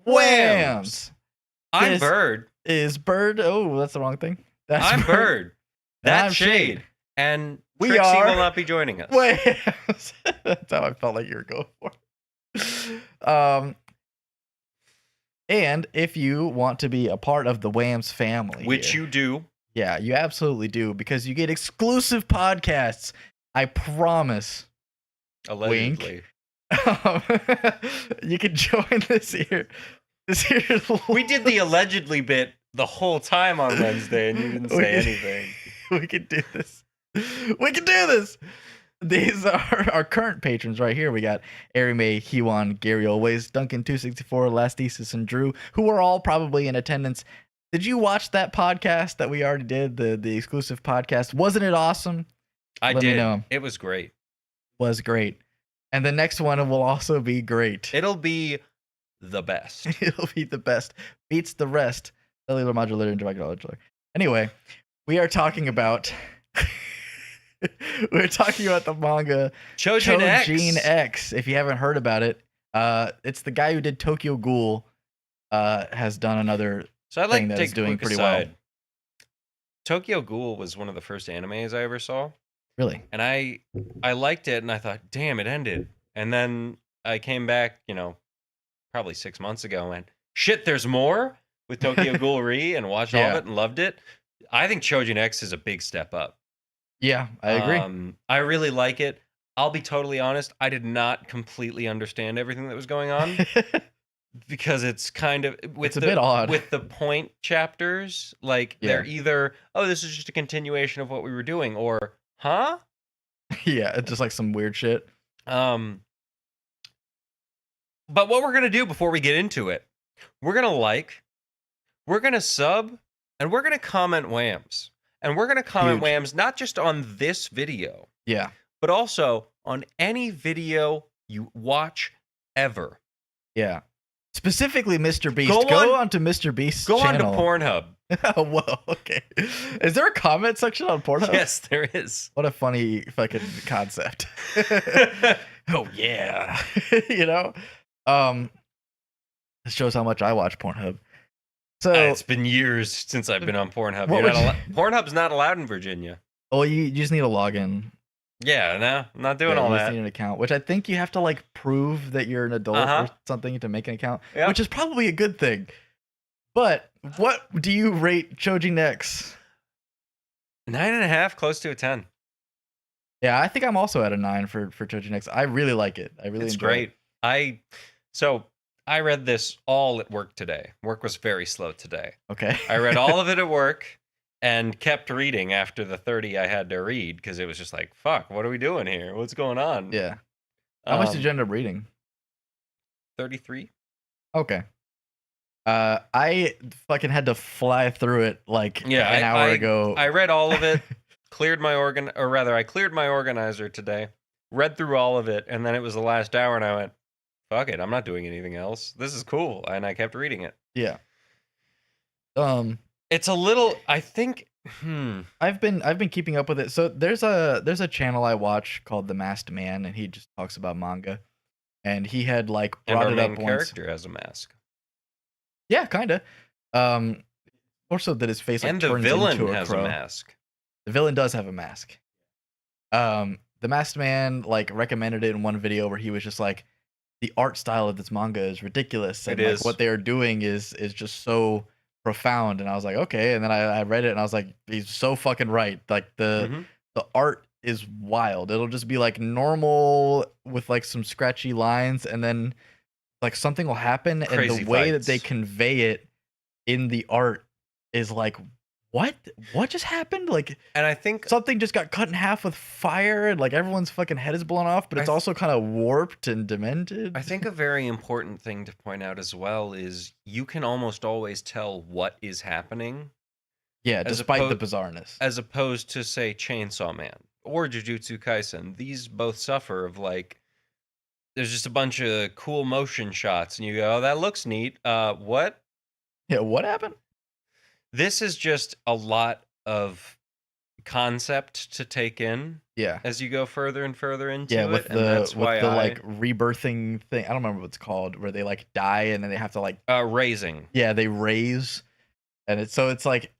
Whams! I'm This Bird. is Bird. Oh, that's the wrong thing. That's I'm Bird. That's I'm Shade. And We Trixie are- will not be joining us. Whams! That's how I felt like you were going for. And if you want to be a part of the Whams family, Which you do. Yeah, you absolutely do, because you get exclusive podcasts. I promise. Allegedly. You can join this here. We did the allegedly bit the whole time on Wednesday, and you didn't say anything. We can do this. We can do this. These are our current patrons right here. We got Arimay, Hewan, Gary Always, Duncan264, Elastisis, and Drew, who are all probably in attendance. Did you watch that podcast that we already did, the exclusive podcast? Wasn't it awesome? Let me know. It was great. Was great. And the next one will also be great. It'll be the best. It'll be the best. Beats the rest. Cellular modulator and direct modular. Anyway, we are talking about the manga Choujin X. If you haven't heard about it, it's the guy who did Tokyo Ghoul. Has done another thing that is doing pretty well. Tokyo Ghoul was one of the first animes I ever saw. Really? And I liked it, and I thought, damn, it ended. And then I came back, probably 6 months ago, and went, shit, there's more with Tokyo Ghoul Re, and watched all of it and loved it. I think Choujin X is a big step up. Yeah, I agree. I really like it. I'll be totally honest, I did not completely understand everything that was going on. Because it's kind of it's a bit odd with the point chapters. Like they're either, oh, this is just a continuation of what we were doing, or huh? Yeah, it's just like some weird shit. But what we're gonna do before we get into it, we're gonna sub, and we're gonna comment Whams, and we're gonna comment Whams not just on this video, but also on any video you watch ever. Yeah. Specifically, Mr. Beast. Go on to Mr. Beast's channel. Go on to Pornhub. Whoa, okay. Is there a comment section on Pornhub? Yes, there is. What a funny fucking concept. Oh, yeah. This shows how much I watch Pornhub. So it's been years since I've been on Pornhub. Pornhub's not allowed in Virginia. Oh, you just need a login. Yeah, no, I'm not doing all that. You just need an account, which I think you have to like prove that you're an adult or something to make an account, which is probably a good thing. But what do you rate Choujin X? 9.5, close to a 10. Yeah, I think I'm also at a 9 for Choujin X. I really like it. I really enjoy it. It's great. I read this all at work today. Work was very slow today. Okay. I read all of it at work. And kept reading after the 30 I had to read, because it was just like, fuck, what are we doing here? What's going on? Yeah. How much did you end up reading? 33. Okay. I fucking had to fly through it like an hour ago. I read all of it, I cleared my organizer today, read through all of it, and then it was the last hour, and I went, fuck it, I'm not doing anything else. This is cool. And I kept reading it. Yeah. It's a little, I think, I've been keeping up with it. So there's a channel I watch called The Masked Man, and he just talks about manga. And he had like brought it up once. Character has a mask. Yeah, kind of. More so that his face like, and the turns villain into a has crow. A mask. The villain does have a mask. The Masked Man like recommended it in one video where he was just like, the art style of this manga is ridiculous, and like what they are doing is just so profound. And I was like, okay. And then I read it, and I was like, he's so fucking right. Like the art is wild. It'll just be like normal with like some scratchy lines, and then like something will happen, and the way that they convey it in the art is like, what just happened? Like, and I think something just got cut in half with fire, and like everyone's fucking head is blown off, but it's also kind of warped and demented. I think a very important thing to point out as well is you can almost always tell what is happening. Yeah, despite the bizarreness. As opposed to, say, Chainsaw Man or Jujutsu Kaisen. These both suffer of like, there's just a bunch of cool motion shots, and you go, oh, that looks neat. What? Yeah, what happened? This is just a lot of concept to take in. Yeah. As you go further and further into it, and that's why like rebirthing thing. I don't remember what it's called, where they like die and then they have to like raising. Yeah, they raise, and it's like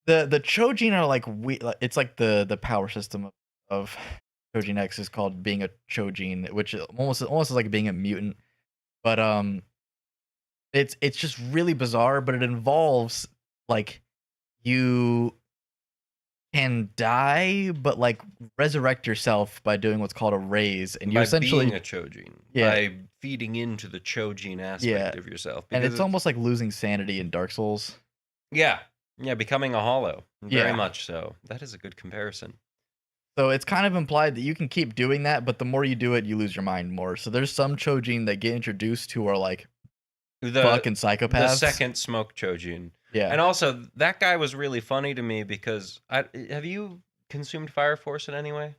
the Choujin are like it's like the power system of Choujin X is called being a Choujin, which almost is like being a mutant. But it's just really bizarre, but it involves like you can die, but like resurrect yourself by doing what's called a raise, and you essentially being a Choujin, by feeding into the Choujin aspect of yourself, and it's almost like losing sanity in Dark Souls. Yeah, becoming a hollow, very much so. That is a good comparison. So it's kind of implied that you can keep doing that, but the more you do it, you lose your mind more. So there's some Choujin that get introduced who are like fucking psychopaths. The second smoke Choujin. Yeah. And also, that guy was really funny to me because have you consumed Fire Force in any way?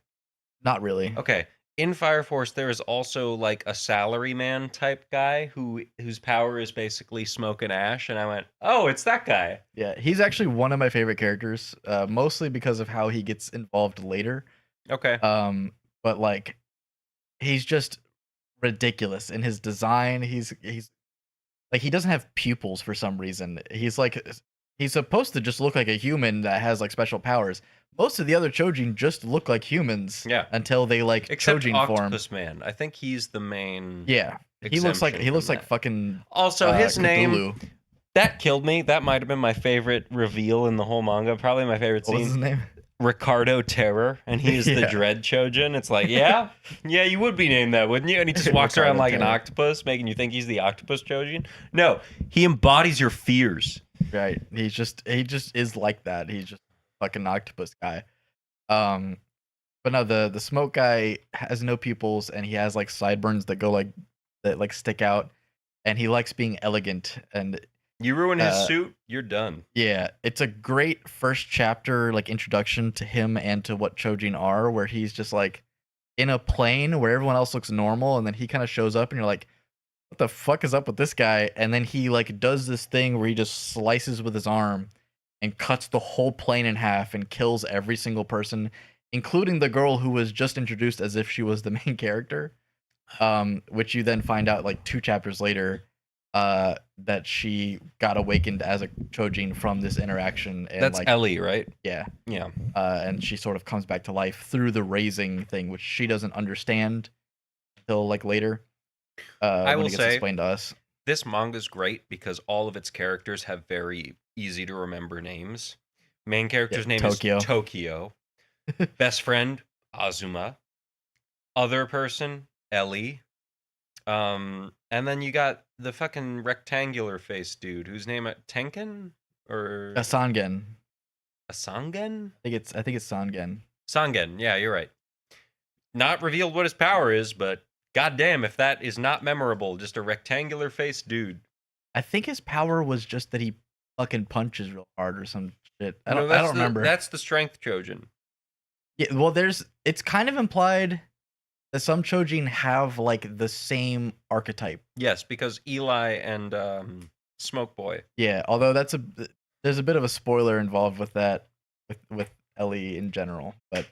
Not really. Okay. In Fire Force, there is also like a salaryman type guy whose power is basically smoke and ash, and I went, "Oh, it's that guy." Yeah, he's actually one of my favorite characters, mostly because of how he gets involved later. Okay. But like, he's just ridiculous in his design. He's like, he doesn't have pupils for some reason. He's supposed to just look like a human that has like special powers. Most of the other Choujin just look like humans. Yeah. Until they like Except Choujin Octopus form. Man. I think he's the main. Yeah. He looks like fucking. Also, his Cthulhu. name that killed me. That might have been my favorite reveal in the whole manga. Probably my favorite scene. What was his name? Ricardo Terror, and he's the Dread Choujin. It's like, yeah, you would be named that, wouldn't you? And he just walks around like an octopus, making you think he's the Octopus Choujin. No, he embodies your fears. Right. He just is like that. He's just fucking octopus guy. But no, the smoke guy has no pupils, and he has like sideburns that go that stick out, and he likes being elegant. And you ruin his suit, you're done. Yeah, it's a great first chapter, like introduction to him and to what Choujin are, where he's just like in a plane where everyone else looks normal, and then he kind of shows up, and you're like, what the fuck is up with this guy? And then he like does this thing where he just slices with his arm and cuts the whole plane in half and kills every single person, including the girl who was just introduced as if she was the main character. Which you then find out like 2 chapters later that she got awakened as a Choujin from this interaction. And that's like, Ellie, right? Yeah. Yeah. And she sort of comes back to life through the raising thing, which she doesn't understand until like later. I will say, explained to us. This manga's great because all of its characters have very easy to remember names. Main character's name is Tokyo. Best friend, Azuma. Other person, Ellie. And then you got the fucking rectangular face dude whose name Tenken or Sangen. Sangen? I think it's Sangen. Sangen, yeah, you're right. Not revealed what his power is, but goddamn, if that is not memorable, just a rectangular face dude. I think his power was just that he fucking punches real hard or some shit. I don't remember. That's the strength Choujin. Yeah, well, it's kind of implied that some Choujin have like the same archetype. Yes, because Eli and Smoke Boy. Yeah, although there's a bit of a spoiler involved with that with Ellie in general, but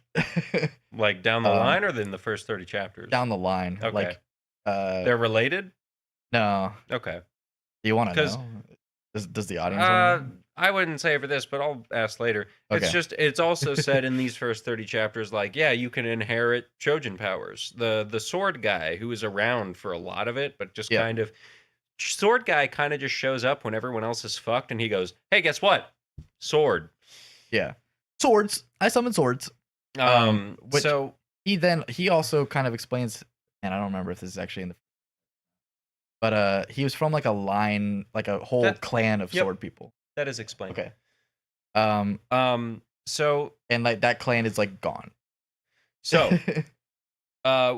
like down the line or in the first 30 chapters? Down the line. Okay. Like they're related? No. Okay. Do you want to know? Does the audience want to know? I wouldn't say for this, but I'll ask later. Okay. It's also said in these first 30 chapters, like, yeah, you can inherit Choujin powers. The sword guy who is around for a lot of it, but just kind of sword guy kind of just shows up when everyone else is fucked, and he goes, "Hey, guess what? Sword." Yeah, swords. I summon swords. So he also kind of explains, and I don't remember if this is actually in the. But he was from like a line, like a whole clan of sword people. That is explained. Okay. So and like that clan is like gone. So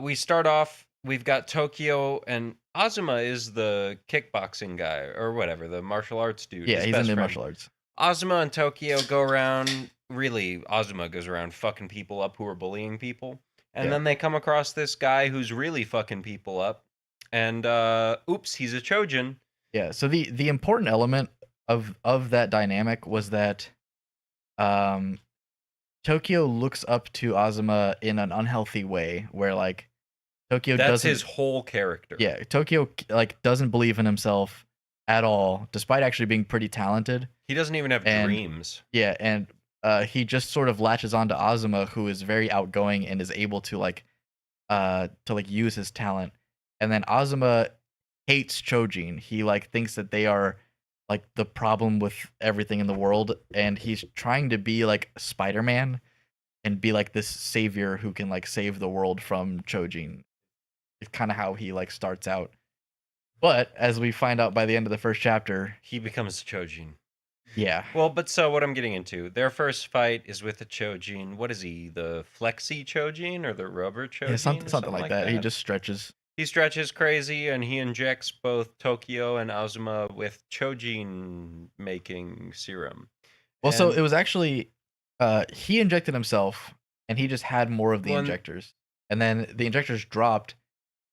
we start off. We've got Tokyo, and Azuma is the kickboxing guy or whatever, the martial arts dude. Yeah, he's into martial arts. Azuma and Tokyo go around. Really, Azuma goes around fucking people up who are bullying people, and then they come across this guy who's really fucking people up, and oops, he's a Choujin. Yeah. So the important element of that dynamic was that Tokyo looks up to Azuma in an unhealthy way, where like Tokyo That's doesn't. his whole character. Yeah, Tokyo like doesn't believe in himself at all, despite actually being pretty talented. He doesn't even have dreams. Yeah, and he just sort of latches on to Azuma, who is very outgoing and is able to use his talent. And then Azuma hates Choujin. He like thinks that they are like the problem with everything in the world, and he's trying to be like Spider-Man and be like this savior who can like save the world from Choujin. It's kind of how he like starts out. But as we find out by the end of the first chapter, he becomes Choujin. Yeah. Well, but so what I'm getting into, their first fight is with the Choujin. What is he? The flexi Choujin or the rubber Choujin? Yeah, something like that. He just stretches. He stretches crazy, and he injects both Tokyo and Azuma with Choujin making serum. Well, so it was actually he injected himself, and he just had more of the injectors, and then the injectors dropped,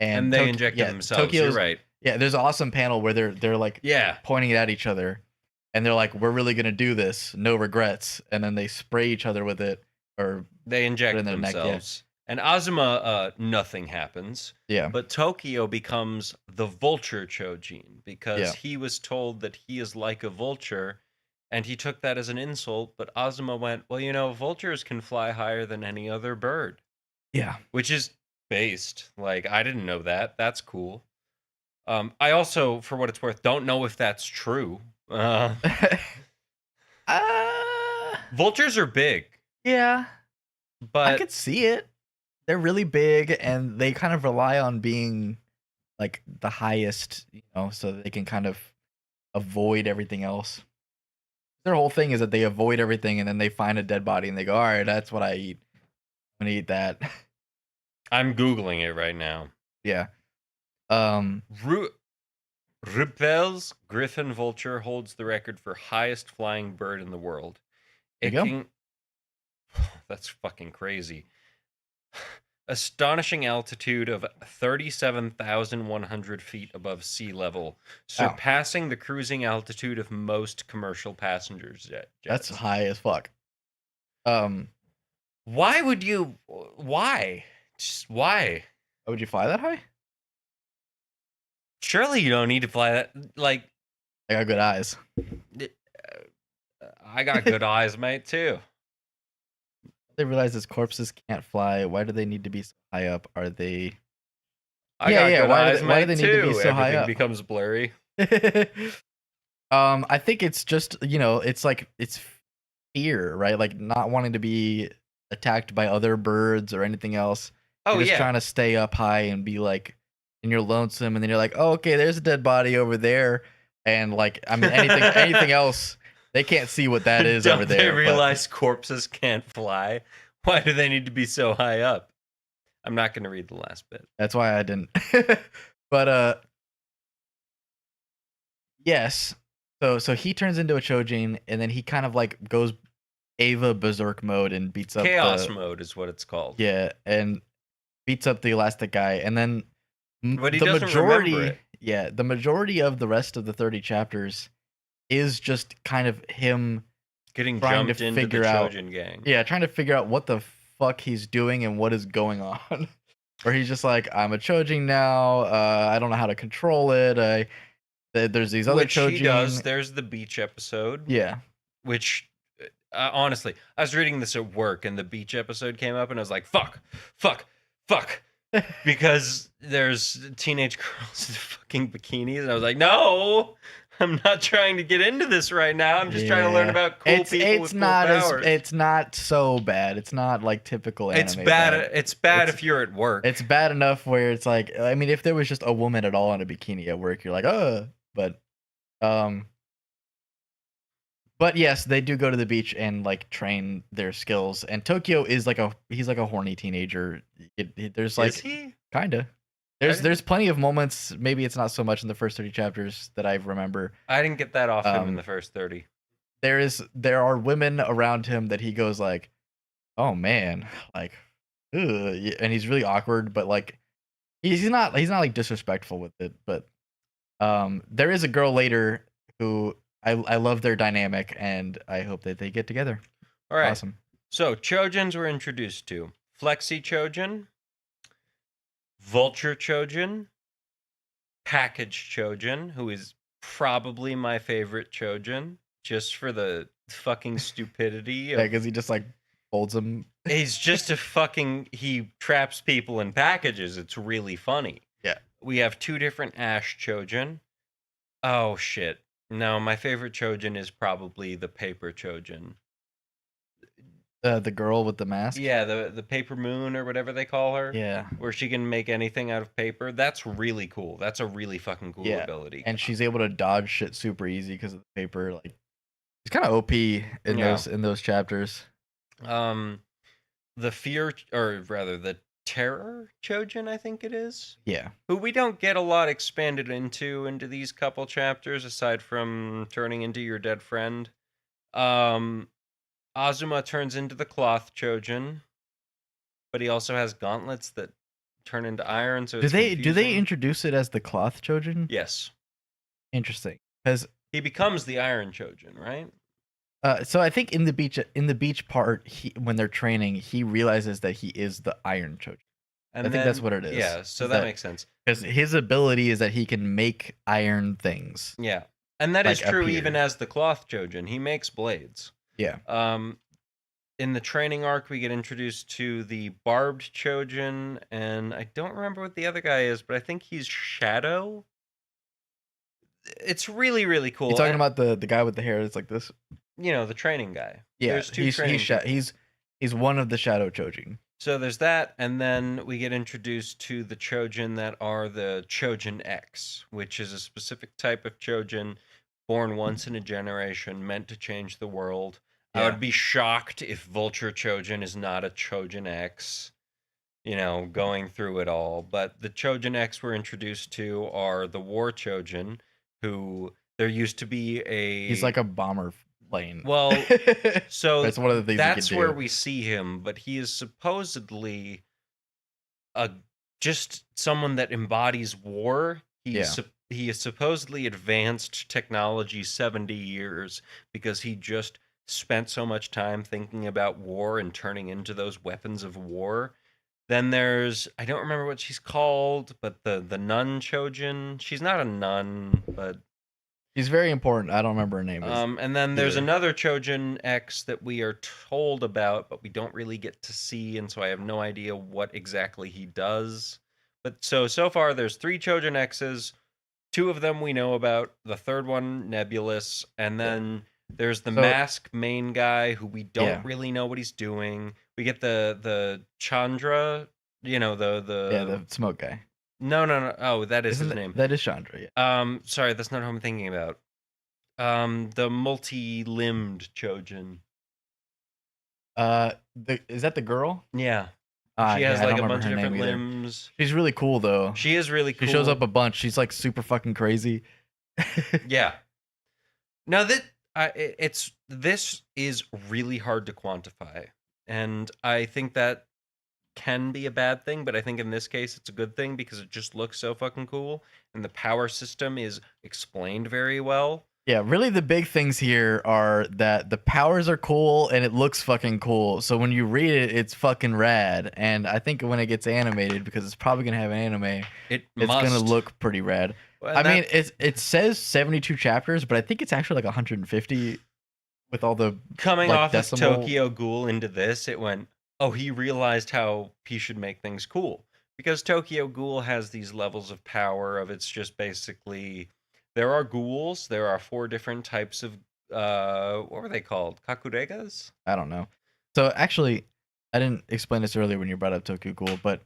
and they injected themselves. You're right. Yeah, there's an awesome panel where they're like pointing it at each other, and they're like, "We're really gonna do this, no regrets," and then they spray each other with it, or they inject in their themselves. Neck, And Azuma, nothing happens. Yeah. But Tokyo becomes the vulture Choujin because he was told that he is like a vulture, and he took that as an insult. But Azuma went, well, vultures can fly higher than any other bird. Yeah. Which is based. Like, I didn't know that. That's cool. I also, for what it's worth, don't know if that's true. Vultures are big. Yeah. But I could see it. They're really big, and they kind of rely on being like the highest, so that they can kind of avoid everything else. Their whole thing is that they avoid everything, and then they find a dead body, and they go, "All right, that's what I eat. I'm gonna eat that." I'm Googling it right now. Yeah. Ruppel's griffin vulture holds the record for highest flying bird in the world. That's fucking crazy. Astonishing altitude of 37,100 feet above sea level, surpassing the cruising altitude of most commercial passenger jets. That's high as fuck. Why would you? Why? Just why? Why would you fly that high? Surely you don't need to fly that. Like, I got good eyes. I got good eyes, mate, too. They realize his corpses can't fly. Why do they need to be so high up? Are they? Why do they need to be so high up? Everything becomes blurry. I think it's just it's fear, right? Like not wanting to be attacked by other birds or anything else. You're just trying to stay up high and be like, and you're lonesome, and then you're like, oh, okay, there's a dead body over there, and like, I mean, anything else. They can't see what that is over there. They realize corpses can't fly? Why do they need to be so high up? I'm not going to read the last bit. That's why I didn't. But yes. So he turns into a Choujin, and then he kind of like goes Ava Berserk mode and beats up Chaos mode is what it's called. Yeah, and beats up the elastic guy, and then but he doesn't remember it. Yeah, the majority of the rest of the 30 chapters is just kind of him getting jumped into the Choujin gang. Yeah, trying to figure out what the fuck he's doing and what is going on. Where he's just like, I'm a Choujin now. I don't know how to control it. There's these other Choujin. Which he does. There's the beach episode. Yeah. Which, honestly, I was reading this at work, and the beach episode came up, and I was like, fuck. Because there's teenage girls in fucking bikinis, and I was like, no, I'm not trying to get into this right now. I'm just trying to learn about cool people with cool powers. It's not so bad. It's not like typical anime. It's bad. It's bad if you're at work. It's bad enough where it's like, I mean, if there was just a woman at all in a bikini at work, you're like, but yes, they do go to the beach and like train their skills. And Tokyo is he's like a horny teenager. There's like, is he? Kinda. There's plenty of moments. Maybe it's not so much in the first 30 chapters that I remember. I didn't get that off him in the first 30. There are women around him that he goes like, oh man, like, ugh. And he's really awkward, but like, he's not like disrespectful with it. But there is a girl later who I love their dynamic, and I hope that they get together. All right. Awesome. So Choujins were introduced to Flexi Choujin, Vulture Choujin, Package Choujin, who is probably my favorite Choujin, just for the fucking stupidity. Yeah, because he just like folds them. He's just he traps people in packages. It's really funny. Yeah. We have 2 different Ash Choujin. Oh shit. No, my favorite Choujin is probably the Paper Choujin. The girl with the mask? Yeah, the paper moon or whatever they call her. Yeah. Where she can make anything out of paper. That's really cool. That's a really fucking cool ability. And she's able to dodge shit super easy because of the paper. Like, it's kind of OP in those chapters. The fear, or rather the terror Choujin, I think it is. Yeah. Who we don't get a lot expanded into these couple chapters, aside from turning into your dead friend. Azuma turns into the cloth Choujin, but he also has gauntlets that turn into iron. So do they introduce it as the cloth Choujin? Yes. Interesting, because he becomes the iron Choujin, right? So I think in the beach part, when they're training, he realizes that he is the Iron Choujin. I think that's what it is. Yeah, so that makes sense. Because his ability is that he can make iron things. Yeah, and that is true even as the cloth Choujin. He makes blades. Yeah. In the training arc, we get introduced to the barbed Choujin, and I don't remember what the other guy is, but I think he's Shadow. It's really, really cool. You're talking about the guy with the hair that's like this? You know, the training guy. Yeah, there's 2 he's one of the Shadow Choujin. So there's that, and then we get introduced to the Choujin that are the Choujin X, which is a specific type of Choujin born once in a generation, meant to change the world. Yeah. I would be shocked if Vulture Choujin is not a Choujin X, you know, going through it all. But the Choujin X we're introduced to are the War Choujin, who there used to be a... He's like a bomber plane. Well, so that's one of the things that's where we see him, but he is supposedly just someone that embodies war. He has supposedly advanced technology 70 years because he just spent so much time thinking about war and turning into those weapons of war. Then there's, I don't remember what she's called, but the nun Choujin. She's not a nun, but she's very important. I don't remember her name. And then there's another Choujin X that we are told about, but we don't really get to see, and so I have no idea what exactly he does. But so far there's 3 Choujin X's. 2 of them we know about. The third one, nebulous, and then there's the mask main guy who we don't really know what he's doing. We get the Chandra, you know, the smoke guy. No. Oh, that is his name. That is Chandra, yeah. Sorry, that's not who I'm thinking about. The multi-limbed Choujin. Is that the girl? Yeah. She has like a bunch of different limbs. She's really cool though. She is really cool. She shows up a bunch. She's like super fucking crazy. Yeah. Now this is really hard to quantify, and I think that can be a bad thing, but I think in this case it's a good thing because it just looks so fucking cool, and the power system is explained very well. Yeah, really the big things here are that the powers are cool and it looks fucking cool. So when you read it, it's fucking rad. And I think when it gets animated, because it's probably going to have an anime, it's going to look pretty rad. Well, I mean, it says 72 chapters, but I think it's actually like 150 with all the coming off of Tokyo Ghoul into this, it went, oh, he realized how he should make things cool. Because Tokyo Ghoul has these levels of power of it's just basically... There are ghouls. There are 4 different types of, what were they called? Kakuregas? I don't know. So actually, I didn't explain this earlier when you brought up Tokyo Ghoul, but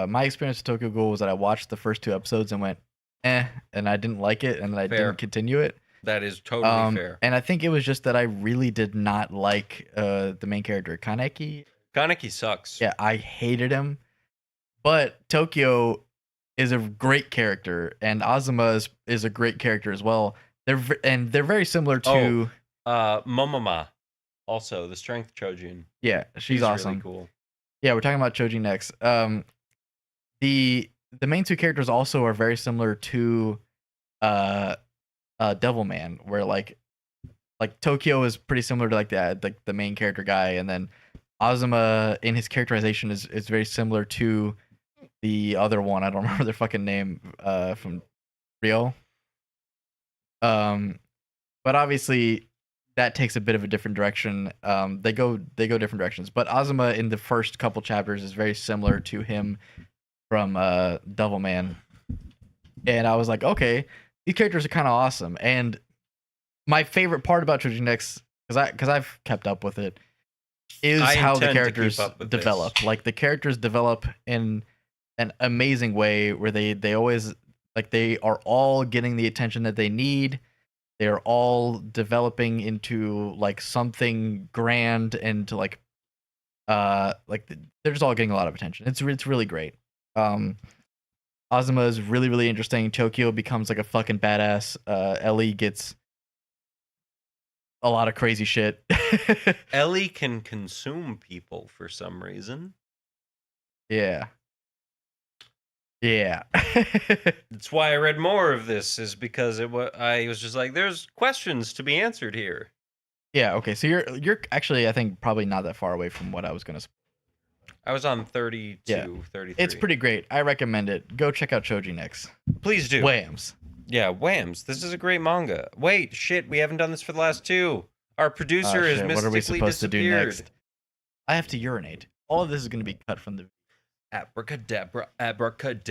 my experience with Tokyo Ghoul was that I watched the first 2 episodes and went, and I didn't like it, and I didn't continue it. That is totally fair. And I think it was just that I really did not like the main character, Kaneki. Kaneki sucks. Yeah, I hated him. But Tokyo is a great character, and Azuma is a great character as well. They're very similar to Momoma, also the strength Choujin. Yeah, she's awesome. Really cool. Yeah, we're talking about Choujin X. The main 2 characters also are very similar to Devilman, where like Tokyo is pretty similar to like the main character guy, and then Azuma in his characterization is very similar to the other one. I don't remember their fucking name from Rio. But obviously that takes a bit of a different direction. They go different directions. But Azuma in the first couple chapters is very similar to him from Devilman. And I was like, okay, these characters are kind of awesome. And my favorite part about Choujin X, because I've kept up with it, is how the characters develop. This. Like the characters develop in an amazing way where they always like they are all getting the attention that they need. They are all developing into like something grand and to like they're just all getting a lot of attention. It's really great. Azuma is really interesting. Tokyo becomes like a fucking badass. Ellie gets a lot of crazy shit. Ellie can consume people for some reason. Yeah. That's why I read more of this, is because I was just like, there's questions to be answered here. Yeah, okay. So you're actually, I think, probably not that far away from what I was going to. I was on 32, 33. It's pretty great. I recommend it. Go check out Choujin X. Please do. Whams. Yeah, Whams. This is a great manga. Wait, shit, we haven't done this for the last two. Our producer is mystically what are we supposed disappeared. To do next? I have to urinate. All of this is going to be cut from the... Abracadabra, abracadabra.